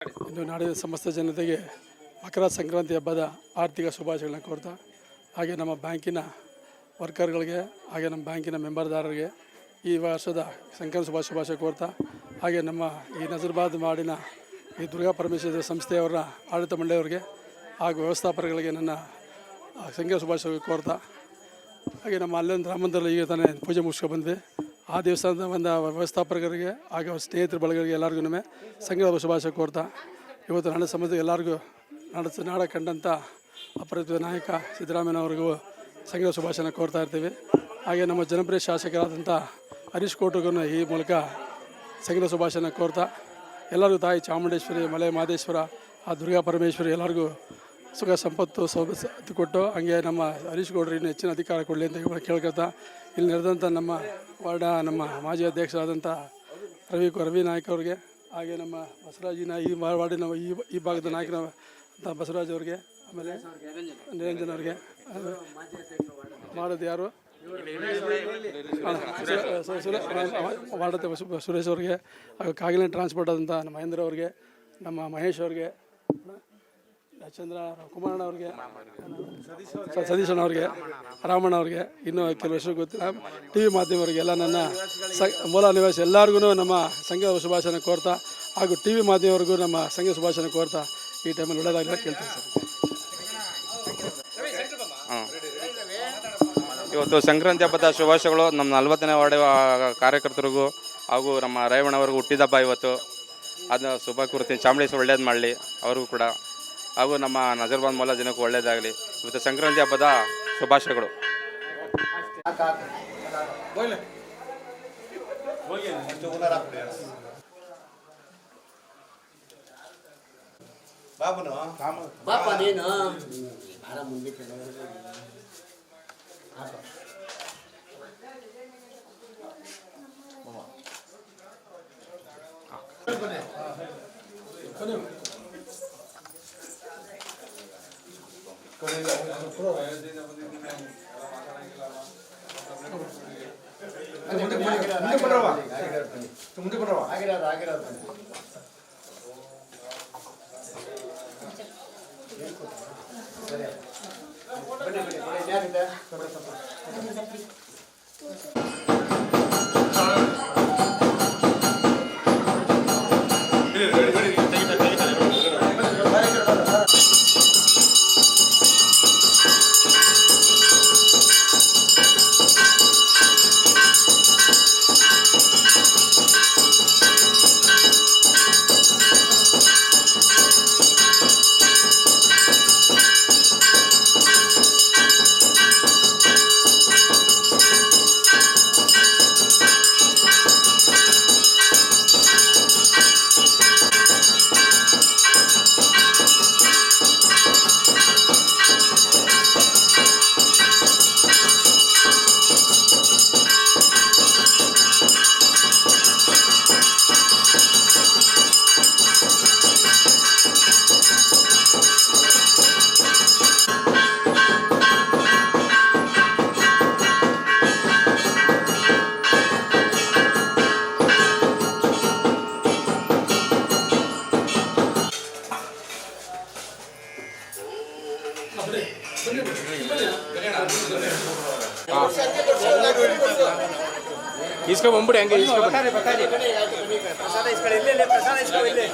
ಇಂದು ನಾಡಿನ ಸಮಸ್ತ ಜನತೆಗೆ ಮಕರ ಸಂಕ್ರಾಂತಿ ಹಬ್ಬದ ಆರ್ಥಿಕ ಶುಭಾಶಯಗಳನ್ನು ಕೋರ್ತಾ, ಹಾಗೆ ನಮ್ಮ ಬ್ಯಾಂಕಿನ ವರ್ಕರ್ಗಳಿಗೆ ಹಾಗೆ ನಮ್ಮ ಬ್ಯಾಂಕಿನ ಮೆಂಬರ್ದಾರರಿಗೆ ಈ ವರ್ಷದ ಸಂಕ್ರಾಂತಿ ಶುಭಾಶಯ ಕೋರ್ತಾ, ಹಾಗೆ ನಮ್ಮ ಈ ನಜರ್ಬಾದ್ ಮಾಡಿನ ಈ ದುರ್ಗಾ ಪರಮೇಶ್ವರಿ ಸಂಸ್ಥೆಯವರ ಆಡಳಿತ ಮಂಡಳಿಯವರಿಗೆ ಹಾಗೂ ವ್ಯವಸ್ಥಾಪಕರಿಗೆ ನನ್ನ ಸಂಕ್ರಾಂತಿ ಶುಭಾಶಯ ಕೋರ್ತಾ, ಹಾಗೆ ನಮ್ಮ ಅಲ್ಲೊಂದು ರಾಮ ಮಂದಿರದಲ್ಲಿ ಈಗ ತಾನೇ ಪೂಜೆ ಮುಗಿಸ್ಕೊಂಡು ಬಂದ್ವಿ. ಆ ದೇವಸ್ಥಾನದ ಒಂದು ವ್ಯವಸ್ಥಾಪಕರಿಗೆ ಹಾಗೆ ಸ್ನೇಹಿತರ ಬಳಗರಿಗೆ ಎಲ್ಲರಿಗೂ ಸಂಕ್ರಾಂತಿ ಶುಭಾಶಯ ಕೋರ್ತಾ, ಇವತ್ತು ನಾಡ ಸಮಾಜ ಎಲ್ಲರಿಗೂ ನಾಡ ಕಂಡಂಥ ಅಪರಿಚಿತ ನಾಯಕ ಸಿದ್ದರಾಮಯ್ಯನವರಿಗೂ ಸಂಕ್ರಾಂತಿ ಶುಭಾಶಯನ ಕೋರ್ತಾ ಇರ್ತೀವಿ. ಹಾಗೆ ನಮ್ಮ ಜನಪ್ರಿಯ ಶಾಸಕರಾದಂಥ ಹರೀಶ್ ಕೋಟಗೂ ಈ ಮೂಲಕ ಸಂಕ್ರಾಂತಿ ಶುಭಾಶಯನ ಕೋರ್ತಾ, ಎಲ್ಲರಿಗೂ ತಾಯಿ ಚಾಮುಂಡೇಶ್ವರಿ, ಮಲೆ ಮಹದೇಶ್ವರ, ಆ ದುರ್ಗಾ ಪರಮೇಶ್ವರಿ ಎಲ್ಲರಿಗೂ ಸುಖ ಸಂಪತ್ತು ಸೌಭಾಗ್ಯ ಕೊಟ್ಟು, ಹಾಗೆ ನಮ್ಮ ಹರೀಶ್ ಗೌಡರು ಇನ್ನೂ ಹೆಚ್ಚಿನ ಅಧಿಕಾರ ಕೊಡಲಿ ಅಂತ ಕೇಳ್ಕೊಳ್ತಾ, ಇಲ್ಲಿ ನಡೆದಂಥ ನಮ್ಮ ವಾರ್ಡ ನಮ್ಮ ಮಾಜಿ ಅಧ್ಯಕ್ಷರಾದಂಥ ರವಿ ನಾಯಕ್ ಅವ್ರಿಗೆ, ಹಾಗೆ ನಮ್ಮ ಬಸವರಾಜಿನ ಈ ವಾರ್ಡಿನ ಈ ಭಾಗದ ನಾಯಕನ ಬಸವರಾಜ್ ಅವ್ರಿಗೆ, ಆಮೇಲೆ ನಿರಂಜನ್ ಅವ್ರಿಗೆ, ಮಾಡೋದು ಯಾರು ವಾರ್ಡ್ ಸುರೇಶ್ ಅವ್ರಿಗೆ, ಹಾಗೂ ಕಾಗಿಲೆ ಟ್ರಾನ್ಸ್ಪೋರ್ಟ್ ಆದಂಥ ನಮ್ಮ ಮಹೇಂದ್ರ ಅವ್ರಿಗೆ, ನಮ್ಮ ಮಹೇಶ್ ಅವ್ರಿಗೆ, ಚಂದ್ರ ಕುಮಾರಣ್ಣ ಅವ್ರಿಗೆ, ಸತೀಶಣ್ಣ ಅವ್ರಿಗೆ, ರಾಮಣ್ಣ ಅವ್ರಿಗೆ, ಇನ್ನೂ ಕೆಲವು ಹೆಸರು ಗೊತ್ತಿಲ್ಲ, ಟಿ ವಿ ಮಾಧ್ಯಮವ್ರಿಗೆ ಎಲ್ಲ ನನ್ನ ಮೂಲ ನಿವಾಸಿ ಎಲ್ಲರಿಗೂ ನಮ್ಮ ಸಂಘದ ಶುಭಾಶಯನ ಕೋರ್ತಾ, ಹಾಗೂ ಟಿ ವಿ ಮಾಧ್ಯಮವ್ರಿಗೂ ನಮ್ಮ ಸಂಘ ಶುಭಾಶಯನ ಕೋರ್ತಾ ಈ ಟೈಮಲ್ಲಿ ಒಳ್ಳೆಯದಾಗಲಿಲ್ಲ ಕೇಳ್ತೀನಿ ಸರ್. ಇವತ್ತು ಸಂಕ್ರಾಂತಿ ಹಬ್ಬದ ಶುಭಾಶಯಗಳು ನಮ್ಮ 40ನೇ ವಾರ್ಡ್ ಕಾರ್ಯಕರ್ತರಿಗೂ ಹಾಗೂ ನಮ್ಮ ರೇವಣ್ಣವ್ರಿಗೂ ಹುಟ್ಟಿದಬ್ಬ ಇವತ್ತು. ಅದನ್ನ ಶುಭ ಕೋರ್ತೀನಿ, ಚಾಮುಂಡೇಶ್ವರಿ ಒಳ್ಳೇದು ಮಾಡಲಿ ಅವ್ರಿಗೂ ಕೂಡ, ಹಾಗೂ ನಮ್ಮ ನಜರ್ಬಾದ್ ಮೊಲ ಜನಕ್ಕೂ ಒಳ್ಳೆಯದಾಗಲಿ. ಇವತ್ತು ಸಂಕ್ರಾಂತಿ ಹಬ್ಬದ ಶುಭಾಶಯಗಳು. इसको बंबुड़े हंगे इसको प्रसाद इसको ले ले प्रसाद इसको ले